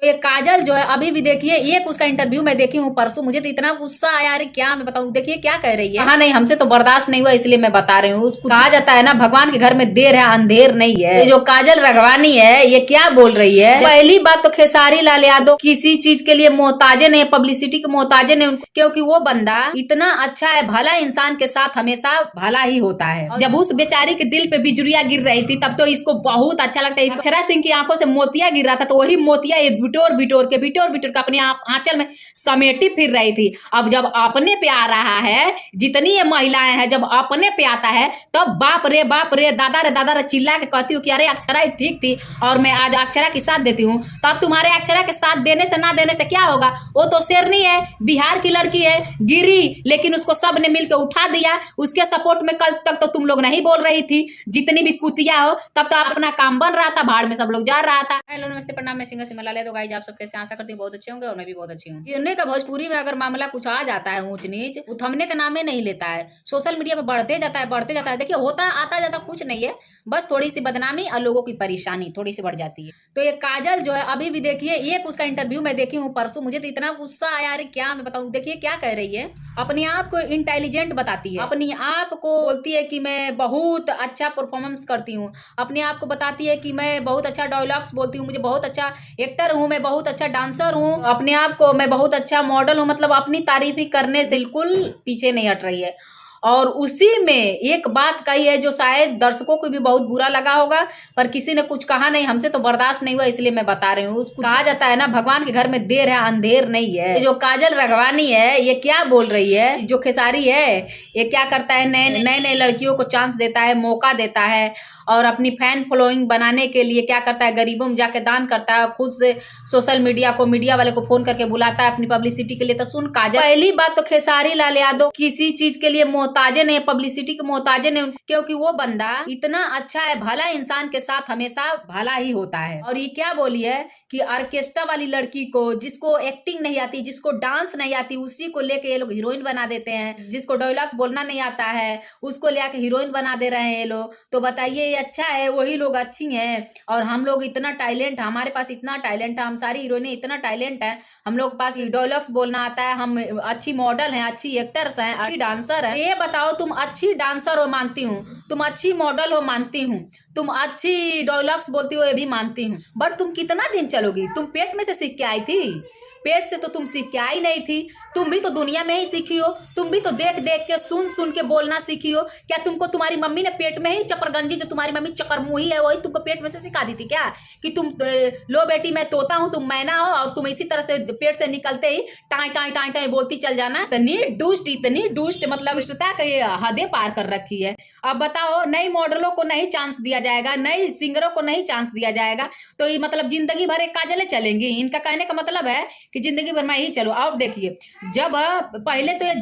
तो ये काजल जो है अभी भी देखिए, एक उसका इंटरव्यू मैं देखी हूँ परसों, मुझे तो इतना गुस्सा आया, अरे क्या मैं बताऊँ। देखिए क्या कह रही है, हाँ नहीं हमसे तो बर्दाश्त नहीं हुआ इसलिए मैं बता रही हूँ। उसको कहा जाता है ना, भगवान के घर में देर है अंधेर नहीं है। ये जो काजल रघवानी है ये क्या बोल रही है। पहली बात तो खेसारी लाल यादव किसी चीज के लिए मोहताजे नहीं, पब्लिसिटी के मोहताजे नहीं, क्योंकि वो बंदा इतना अच्छा है, भला इंसान के साथ हमेशा भला ही होता है। जब उस बेचारी के दिल पे बिजुरिया गिर रही थी तब तो इसको बहुत अच्छा लगता है। अक्षरा सिंह की आंखों से मोतिया गिर रहा था तो वही मोतिया ये बिटोर बिटोर के अपने आंचल में समेटी फिर रही थी। अब जब अपने पे आ रहा है, जितनी ये महिलाएं हैं, जब अपने पे आता है तब बाप रे दादा रे चिल्ला के कहती हूँ कि अरे अक्षरा ठीक थी और मैं आज अक्षरा के साथ देती हूँ। तो अब तुम्हारे अक्षरा के साथ देने से ना देने से क्या होगा। वो तो शेरनी है, बिहार की लड़की है, गिरी लेकिन उसको सब ने मिलकर उठा दिया। उसके सपोर्ट में कल तक तो तुम लोग नहीं बोल रही थी, जितनी भी कुतिया हो तब तो अपना काम बन रहा था, भाड़ में सब लोग जा रहा था। हेलो नमस्ते प्रणाम, मैं सिंगर सिमला ले। तो गाइस आप सब कैसे, आशा करती हूँ बहुत अच्छे होंगे और मैं भी बहुत अच्छी हूँ। गिरने का भोजपुरी में अगर मामला कुछ आ जाता है ऊंच नीच, वो थमने का नाम ही नहीं लेता है, सोशल मीडिया पर बढ़ते जाता है। देखिए होता आता जाता कुछ नहीं है, बस थोड़ी सी बदनामी और लोगों की परेशानी थोड़ी सी बढ़ जाती है। तो ये काजल जो है अभी भी देखिए, एक उसका इंटरव्यू मैं देखी हूँ परसों, मुझे तो इतना गुस्सा आया, अरे क्या मैं बताऊँ। देखिए क्या कह रही है, अपने आप को इंटेलिजेंट बताती है, अपने आप को बोलती है कि मैं बहुत अच्छा परफॉर्मेंस करती हूँ, अपने आप को बताती है कि मैं बहुत अच्छा डायलॉग्स बोलती हूँ, मुझे बहुत अच्छा एक्टर हूँ, मैं बहुत अच्छा डांसर हूँ, अपने आप को मैं बहुत अच्छा मॉडल हूँ। मतलब अपनी तारीफ ही करने से बिल्कुल पीछे नहीं हट रही है। और उसी में एक बात कही है जो शायद दर्शकों को भी बहुत बुरा लगा होगा, पर किसी ने कुछ कहा नहीं, हमसे तो बर्दाश्त नहीं हुआ इसलिए मैं बता रही हूँ। उसको कहा जाता है ना, भगवान के घर में देर है अंधेर नहीं है। ये जो काजल रघवानी है ये क्या बोल रही है, जो खेसारी है ये क्या करता है, नए नए लड़कियों को चांस देता है, मौका देता है और अपनी फैन फॉलोइंग बनाने के लिए क्या करता है, गरीबों में जाके दान करता है, खुद से सोशल मीडिया को, मीडिया वाले को फोन करके बुलाता है अपनी पब्लिसिटी के लिए। तो सुन काजल, पहली बात तो खेसारी लाल यादव किसी चीज के लिए मोहताजे नहीं, पब्लिसिटी के मोहताजे नहीं, क्योंकि वो बंदा इतना अच्छा है, भला इंसान के साथ हमेशा भला ही होता है। और ये क्या बोली है कि ऑर्केस्ट्रा वाली लड़की को, जिसको एक्टिंग नहीं आती, जिसको डांस नहीं आती, उसी को लेके ये लोग हीरोइन बना देते हैं। जिसको डायलॉग बोलना नहीं आता है उसको लेके हीरोइन बना दे रहे हैं ये लोग। तो बताइए ये अच्छा है, वही लोग अच्छी हैं और हम लोग इतना टैलेंट, हमारे पास इतना टैलेंट है, हम सारी हीरोइनें इतना टैलेंट है, हम लोग पास डायलॉग्स बोलना आता है, हम अच्छी मॉडल हैं, अच्छी एक्टर्स हैं, अच्छी डांसर है। ये बताओ, तुम अच्छी डांसर हो मानती हूँ, तुम अच्छी मॉडल हो मानती हूँ, तुम अच्छी डायलॉग्स बोलती हो ये भी मानती हूँ, बट तुम कितना दिन चलोगी। तुम पेट में से सीख के आई थी, पेट से तो तुम सीख के आई नहीं थी, तुम भी तो दुनिया में ही सीखी हो, तुम भी तो देख देख के सुन सुन के बोलना सीखी हो। क्या तुमको तुम्हारी मम्मी ने पेट में ही चपरगंजी, जो तुम्हारी मम्मी चकरमुही है वही तुमको पेट में से सिखा दी थी क्या, कि तुम लो बेटी मैं तोता हूँ तुम मैना हो और तुम इसी तरह से पेट से निकलते ही टाई टाई टाई टाई बोलती चल जाना। इतनी दुष्ट मतलब दुष्टता का ये हदें पार कर रखी है। अब बताओ, नई मॉडलों को नहीं चांस दिया जाएगा, नई सिंगरों को नहीं चांस दिया जाएगा, तो ये मतलब जिंदगी भर एक काजले चलेंगी। इनका कहने का मतलब है कि जिंदगी भर मैं ही चलो। और देखिए, जब पहले तो ये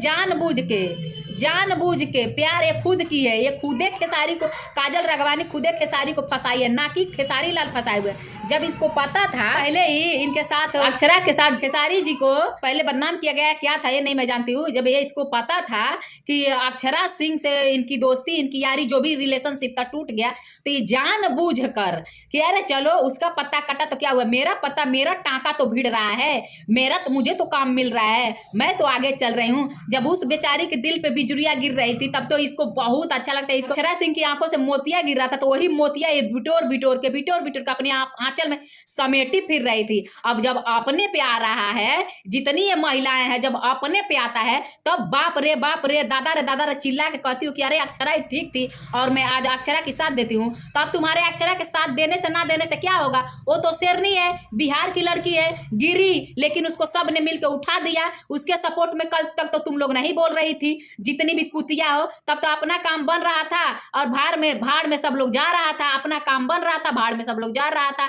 जानबूझ के प्यार ये खुद की है, ये खुदे खेसारी को, काजल रघवानी खुदे खेसारी को फंसाई है, ना कि खेसारी लाल फंसाए हुए। जब इसको पता था पहले ही इनके साथ, अक्षरा के साथ खेसारी जी को पहले बदनाम किया गया, क्या था ये नहीं मैं जानती हूँ। जब ये इसको पता था कि अक्षरा सिंह से इनकी दोस्ती, इनकी यारी, जो भी रिलेशनशिप था टूट गया, तो ये जानबूझ कर कि अरे चलो उसका पत्ता कटा तो क्या हुआ, मेरा पत्ता, मेरा टाँका तो भिड़ रहा है, मेरा तो, मुझे तो काम मिल रहा है, मैं तो आगे चल रही हूँ। जब उस बेचारी के दिल पे बिजुरिया गिर रही थी तब तो इसको बहुत अच्छा लगता है। इसको अक्षरा सिंह की आंखों से मोतिया गिर रहा था तो वही मोतिया ये बिटोर के अपने आंचल में समेटी फिर रही थी। अब जब अपने पे आ रहा है, जितनी ये महिलाएं हैं, जब अपने पे आता है तब बाप रे दादा रे चिल्ला के कहती हूँ कि अरे अक्षरा ठीक थी और मैं आज अक्षरा के साथ देती हूँ। तो अब तुम्हारे अक्षरा के साथ देने से ना देने से क्या होगा। वो तो शेरनी है, बिहार की लड़की है, गिरी लेकिन उसको सब ने मिलकर उठा दिया। उसके सपोर्ट में कल तक तो तुम लोग नहीं बोल रही थी, जितनी भी कुतिया हो, तब तो अपना काम बन रहा था और भाड़ में सब लोग जा रहा था, अपना काम बन रहा था, भाड़ में सब लोग जा रहा था।